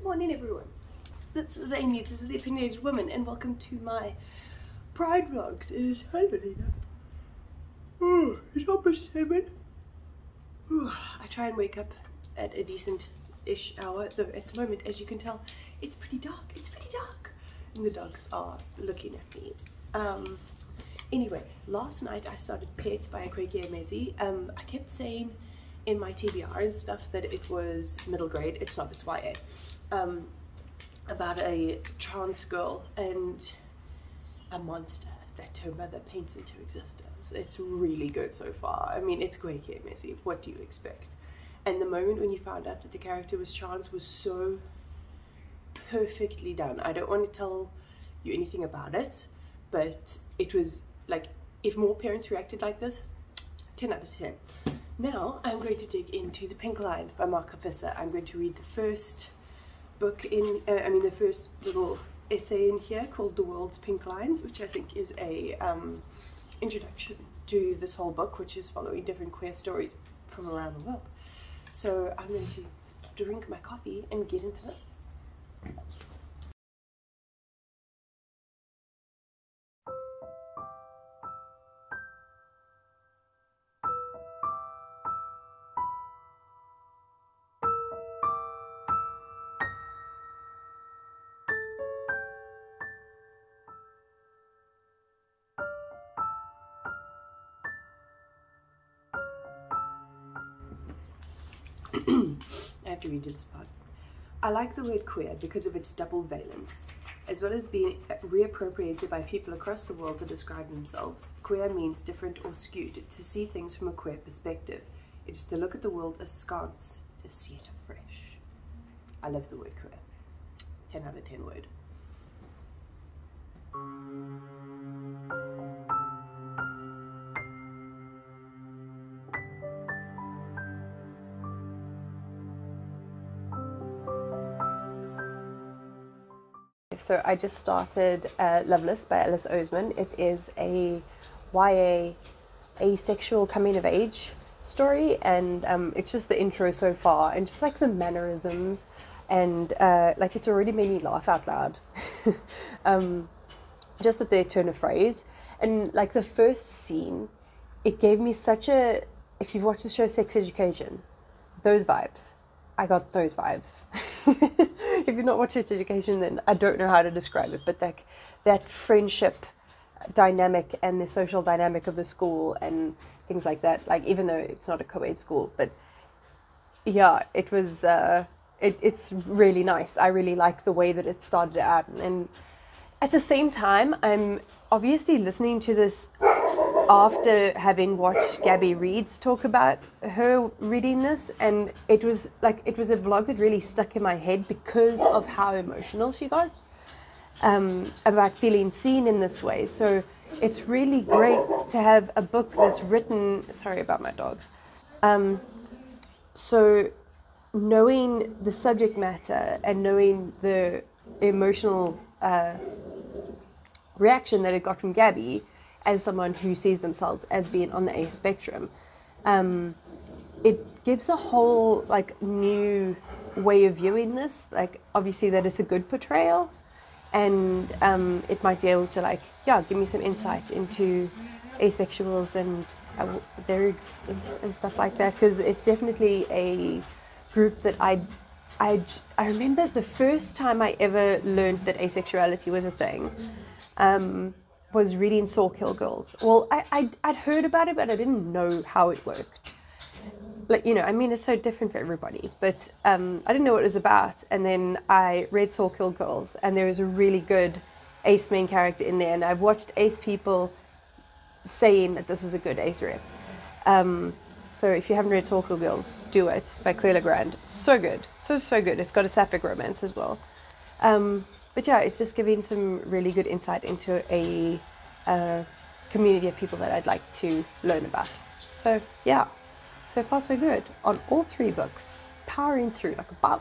morning, everyone. This is Amy, this is the Opinionated Woman, and welcome to my Pride vlogs. It is Halloween. It's almost 7. I try and wake up at a decent-ish hour, though at the moment, as you can tell, it's pretty dark. It's pretty dark. And the dogs are looking at me. Anyway, last night I started Pet by Akwaeke Emezi. I kept saying in my TBR and stuff that it was middle grade. It's not, it's YA. About a trans girl and a monster that her mother paints into existence. It's really good so far. I mean, it's Akwaeke Emezi. What do you expect? And the moment when you found out that the character was trans was so perfectly done. I don't want to tell you anything about it, but it was like, if more parents reacted like this, 10 out of 10. Now I'm going to dig into The Pink Line by Gevisser. I'm going to read the first book in, the first little essay in here called The World's Pink Lines, which I think is a introduction to this whole book, which is following different queer stories from around the world. So I'm going to drink my coffee and get into this. I have to read this part. I like the word queer because of its double valence. As well as being reappropriated by people across the world to describe themselves, queer means different or skewed, to see things from a queer perspective. It is to look at the world askance, to see it afresh. I love the word queer. 10 out of 10 word. So I just started Loveless by Oseman. It is a YA asexual coming of age story, and it's just the intro so far, and just like the mannerisms, and like it's already made me laugh out loud. Just at their turn of phrase, and like the first scene, it gave me such a, if you've watched the show Sex Education, those vibes. I got those vibes. If you've not watched Sex Education, then I don't know how to describe it, but like that friendship dynamic and the social dynamic of the school and things like that, like even though it's not a co-ed school, but yeah, it was it's really nice. I really like the way that it started out, and at the same time I'm obviously listening to this after having watched Gabby Reed's talk about her reading this, and it was like, it was a vlog that really stuck in my head because of how emotional she got about feeling seen in this way. So it's really great to have a book that's written, sorry about my dogs, so knowing the subject matter and knowing the emotional reaction that it got from Gabby as someone who sees themselves as being on the A spectrum, it gives a whole like new way of viewing this, like obviously that it's a good portrayal, and it might be able to like, yeah, give me some insight into asexuals and their existence and stuff like that, because it's definitely a group that I remember the first time I ever learned that asexuality was a thing, was reading Saw Kill Girls. Well, I'd heard about it, but I didn't know how it worked. Like, you know, I mean, it's so different for everybody, but I didn't know what it was about. And then I read Saw Kill Girls, and there was a really good ace main character in there, and I've watched ace people saying that this is a good ace rep. So if you haven't read Saw Kill Girls, do it, by Claire Legrand. So good, so good. It's got a sapphic romance as well. But yeah, it's just giving some really good insight into a community of people that I'd like to learn about. So yeah, so far so good on all 3 books, powering through like a boss.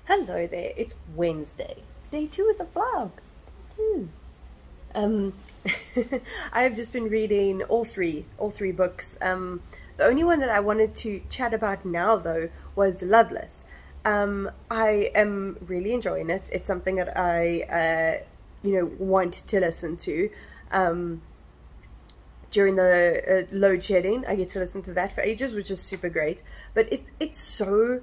Hello there, it's Wednesday, day 2 of the vlog. I have just been reading all three books. The only one that I wanted to chat about now though was Loveless. I am really enjoying it. It's something that I, you know, want to listen to. During the load shedding, I get to listen to that for ages, which is super great. But it's so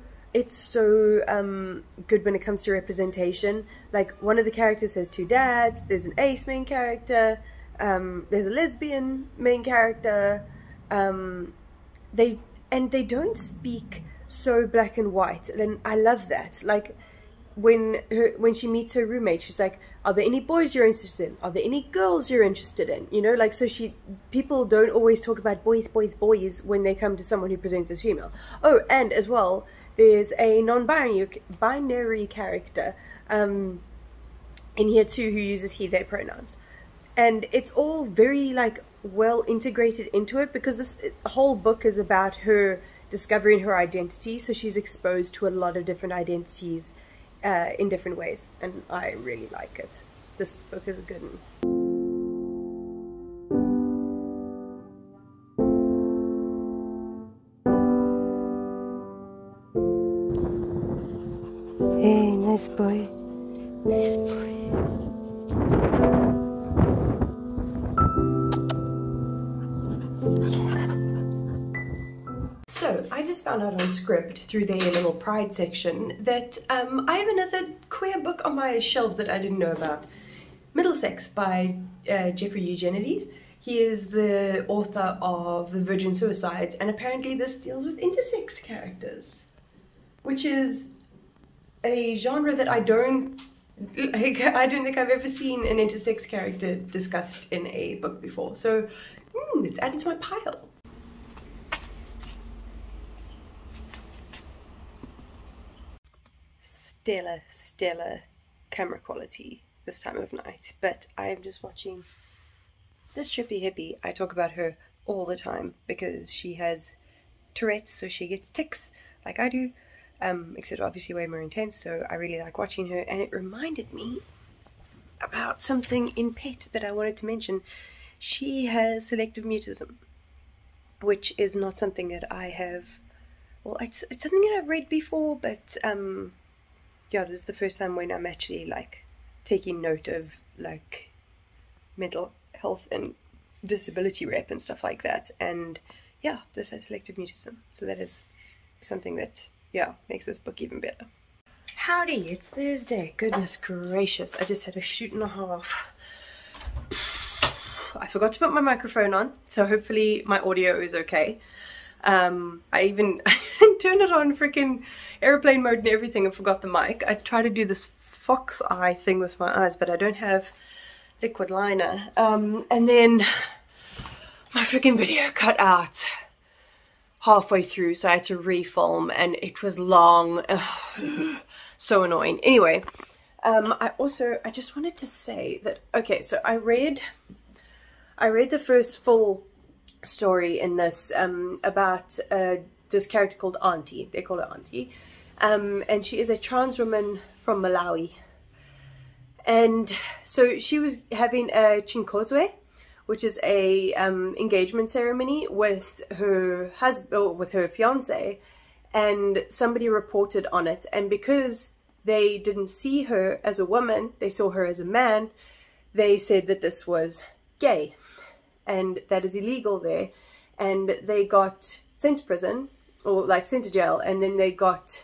good when it comes to representation. Like, one of the characters has two dads. There's an ace main character. There's a lesbian main character. They don't speak so black and white, and I love that. Like, when she meets her roommate, she's like, are there any boys you're interested in? Are there any girls you're interested in? You know, like, so people don't always talk about boys when they come to someone who presents as female. Oh, and as well, there's a non-binary character in here too, who uses he, they pronouns. And it's all very, like, well integrated into it, because this whole book is about her discovering her identity. So she's exposed to a lot of different identities in different ways, and I really like it. This book is a good one. Hey, nice boy. Nice boy. So, I just found out on Scribd through their little Pride section that I have another queer book on my shelves that I didn't know about. Middlesex by Jeffrey Eugenides. He is the author of The Virgin Suicides, and apparently this deals with intersex characters, which is a genre that I don't think I've ever seen an intersex character discussed in a book before. So, it's added to my pile. Stellar camera quality this time of night, but I am just watching this trippy hippie. I talk about her all the time because she has Tourette's, so she gets tics like I do, except obviously way more intense. So I really like watching her, and it reminded me about something in Pet that I wanted to mention. She has selective mutism, which is not something that I have, well, it's something that I've read before, but yeah, this is the first time when I'm actually, like, taking note of, like, mental health and disability rep and stuff like that. And yeah, this has selective mutism, so that is something that, yeah, makes this book even better. Howdy, it's Thursday. Goodness gracious, I just had a shoot and a half. I forgot to put my microphone on, so hopefully my audio is okay. I even turned it on freaking airplane mode and everything and forgot the mic. I try to do this fox eye thing with my eyes, but I don't have liquid liner. And then my freaking video cut out halfway through, so I had to refilm, and it was long. So annoying. Anyway, I just wanted to say that, okay, so I read the first full story in this about this character called Auntie. They call her Auntie, and she is a trans woman from Malawi, and so she was having a chinkozwe, which is a engagement ceremony with her husband, or with her fiance, and somebody reported on it, and because they didn't see her as a woman, they saw her as a man, they said that this was gay, and that is illegal there, and they got sent to prison, or like sent to jail, and then they got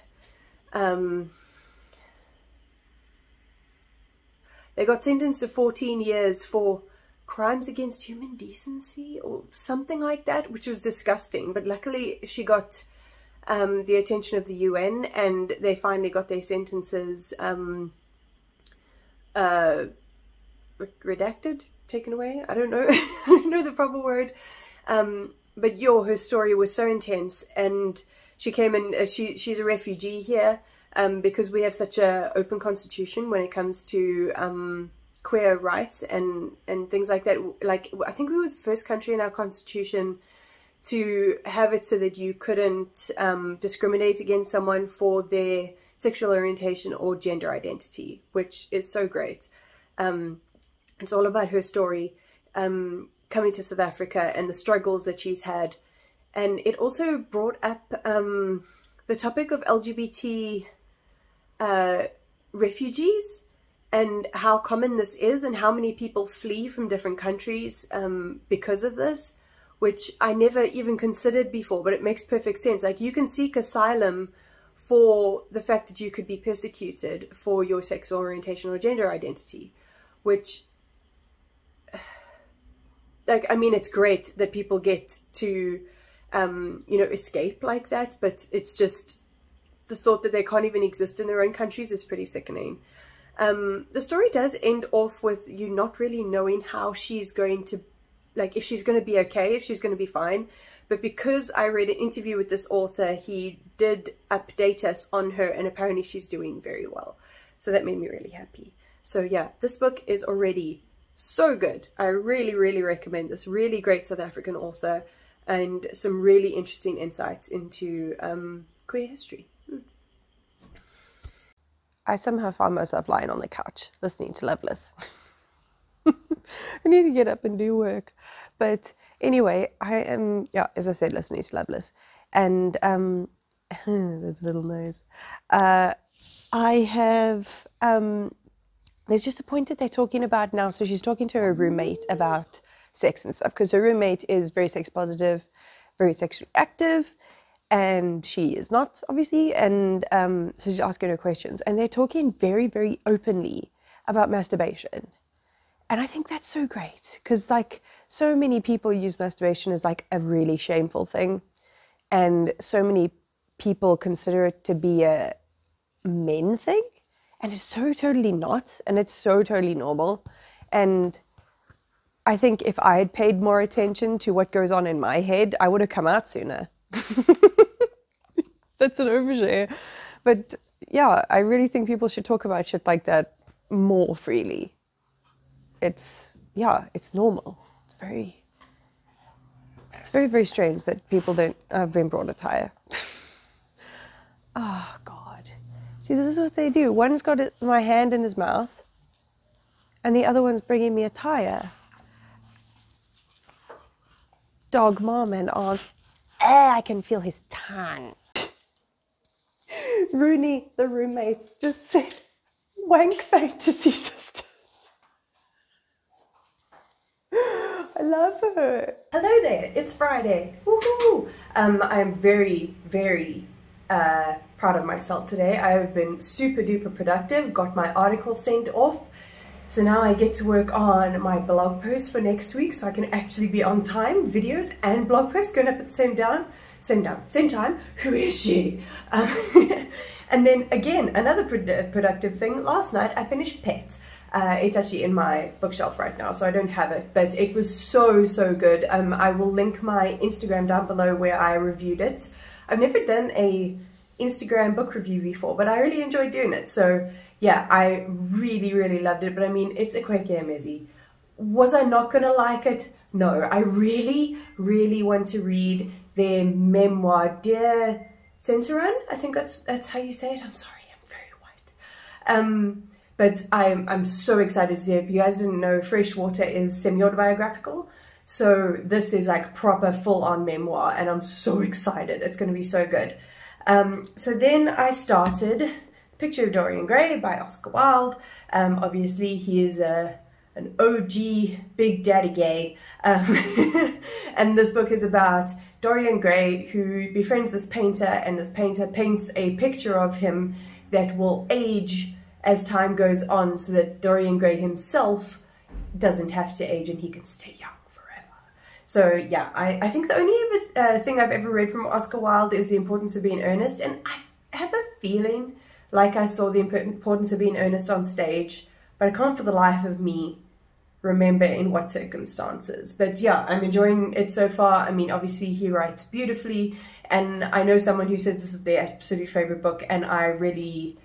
sentenced to 14 years for crimes against human decency or something like that, which was disgusting. But luckily she got the attention of the UN, and they finally got their sentences redacted, taken away. I don't know. I don't know the proper word. But her story was so intense, and she came in, she's a refugee here, because we have such a open constitution when it comes to queer rights and things like that. Like, I think we were the first country in our constitution to have it so that you couldn't discriminate against someone for their sexual orientation or gender identity, which is so great. It's all about her story coming to South Africa and the struggles that she's had. And it also brought up the topic of LGBT refugees and how common this is and how many people flee from different countries because of this, which I never even considered before, but it makes perfect sense. Like, you can seek asylum for the fact that you could be persecuted for your sexual orientation or gender identity, which, like, I mean, it's great that people get to, you know, escape like that, but it's just the thought that they can't even exist in their own countries is pretty sickening. The story does end off with you not really knowing how she's going to, like, if she's going to be okay, if she's going to be fine. But because I read an interview with this author, he did update us on her, and apparently she's doing very well. So that made me really happy. So yeah, this book is already so good. I really, really recommend this. Really great South African author and some really interesting insights into queer history. I somehow found myself lying on the couch listening to Loveless. I need to get up and do work. But anyway, I am, yeah, as I said, listening to Loveless. And there's a little noise. I have, there's just a point that they're talking about now. So she's talking to her roommate about sex and stuff, because her roommate is very sex positive, very sexually active, and she is not, obviously. And so she's asking her questions, and they're talking very, very openly about masturbation. And I think that's so great, because like so many people use masturbation as like a really shameful thing, and so many people consider it to be a men thing, and it's so totally not, and it's so totally normal. And I think if I had paid more attention to what goes on in my head, I would have come out sooner. That's an overshare. But yeah, I really think people should talk about shit like that more freely. It's, yeah, it's normal. It's very, very strange that people don't have been brought a tire. Oh, God. See, this is what they do. One's got my hand in his mouth, and the other one's bringing me a tire. Dog mom and aunt. I can feel his tongue. Rooney, the roommate, just said, wank fantasy sisters. I love her. Hello there, it's Friday. Woohoo! I'm very, very proud of myself today. I've been super duper productive, got my article sent off. So now I get to work on my blog post for next week, so I can actually be on time. Videos and blog posts going up at the same time. Who is she? And then again, another productive thing. Last night I finished Pet. It's actually in my bookshelf right now, so I don't have it, but it was so good. I will link my Instagram down below where I reviewed it. I've never done a Instagram book review before, but I really enjoyed doing it. So yeah, I really loved it. But I mean, it's Akwaeke Emezi. Was I not gonna like it? No, I really want to read their memoir, Dear Centauran. I think that's how you say it. I'm sorry, I'm very white. But I'm so excited to see it. If you guys didn't know, Freshwater is semi-autobiographical. So this is like proper full-on memoir, and I'm so excited. It's gonna be so good. So then I started Picture of Dorian Gray by Oscar Wilde. Obviously he is an OG Big Daddy gay. And this book is about Dorian Gray, who befriends this painter, and this painter paints a picture of him that will age as time goes on, so that Dorian Gray himself doesn't have to age and he can stay young forever. So yeah, I think the only thing I've ever read from Oscar Wilde is The Importance of Being Earnest, and I have a feeling like I saw The Importance of Being Earnest on stage, but I can't for the life of me remember in what circumstances. But yeah, I'm enjoying it so far. I mean, obviously he writes beautifully, and I know someone who says this is their absolute favorite book, and I really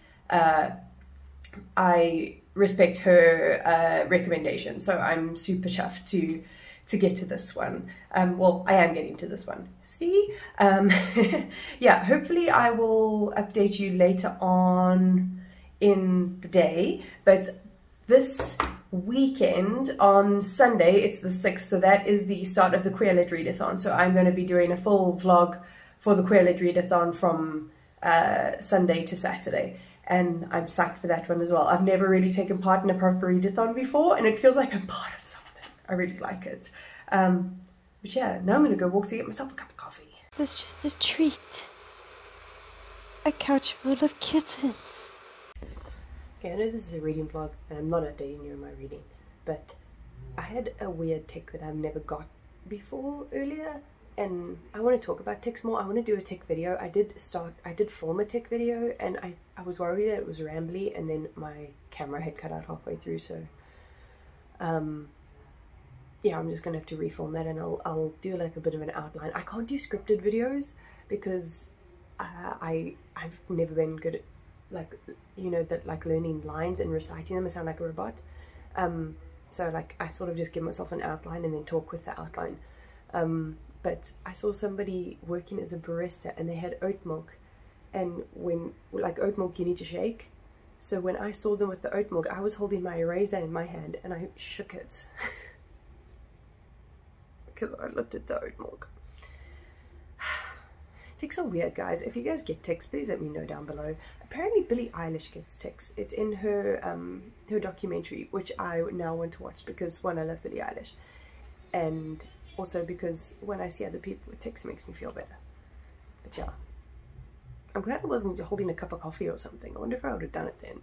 I respect her recommendation. So I'm super chuffed to get to this one. Well, I am getting to this one. See? Yeah, hopefully I will update you later on in the day. But this weekend on Sunday, it's the 6th, so that is the start of the Queer Lit Readathon. So I'm going to be doing a full vlog for the Queer Lit Readathon from Sunday to Saturday. and I'm psyched for that one as well. I've never really taken part in a proper readathon before, and it feels like I'm part of something. I really like it. But yeah, now I'm gonna go walk to get myself a cup of coffee. There's just a treat. A couch full of kittens. Okay, I know this is a reading vlog, and I'm not updating you on my reading, but I had a weird tick that I've never got before earlier, and I want to talk about ticks more. I want to do a tick video. I did film a tick video, and I was worried that it was rambly, and then my camera had cut out halfway through, so yeah, I'm just gonna have to refilm that, and I'll do like a bit of an outline. I can't do scripted videos because I've never been good at, like, you know, that like learning lines and reciting them. I sound like a robot. So like I sort of just give myself an outline and then talk with the outline. But I saw somebody working as a barista, and they had oat milk, and when like oat milk you need to shake. So when I saw them with the oat milk, I was holding my eraser in my hand and I shook it because I looked at the oat milk. Ticks are weird, guys. If you guys get ticks, please let me know down below. Apparently Billie Eilish gets ticks. It's in her her documentary, which I now want to watch because, one, I love Billie Eilish, and also because when I see other people with ticks, it makes me feel better. But yeah, I'm glad I wasn't holding a cup of coffee or something. I wonder if I would have done it then.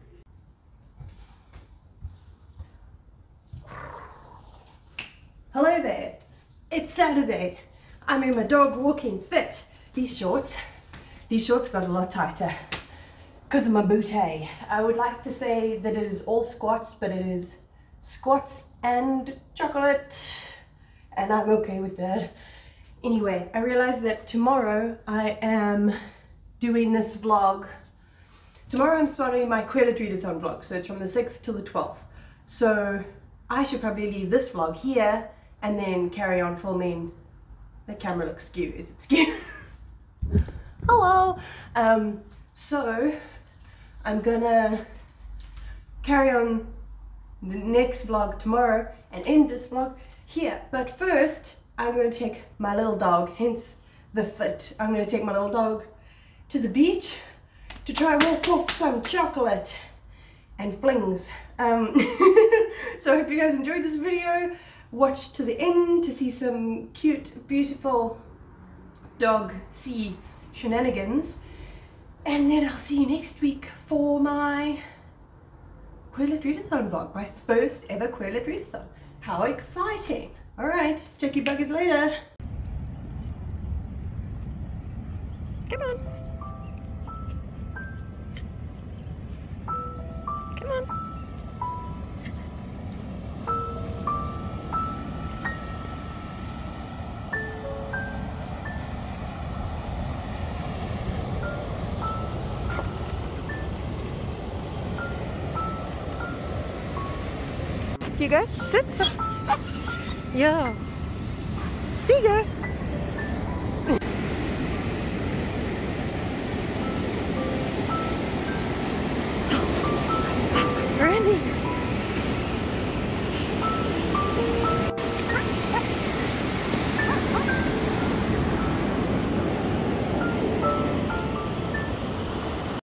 Hello there. It's Saturday. I'm in my dog walking fit. These shorts got a lot tighter because of my bootay. I would like to say that it is all squats, but it is squats and chocolate, and I'm okay with that. Anyway, I realized that tomorrow I am doing this vlog. Tomorrow I'm starting my Quillet Readathon vlog, so it's from the 6th till the 12th. So I should probably leave this vlog here and then carry on filming. The camera looks skew. Is it skew? Hello. So I'm gonna carry on the next vlog tomorrow and end this vlog here. But first, I'm gonna take my little dog, hence the fit. I'm gonna take my little dog to the beach to try and walk off some chocolate and flings. So I hope you guys enjoyed this video. Watch to the end to see some cute, beautiful dog sea shenanigans, and then I'll see you next week for my Quillet Readathon vlog, my first ever Quillet Readathon. How exciting! Alright, check you buggers later. Come on. Come on. Hugo, sit. Yeah. Hugo.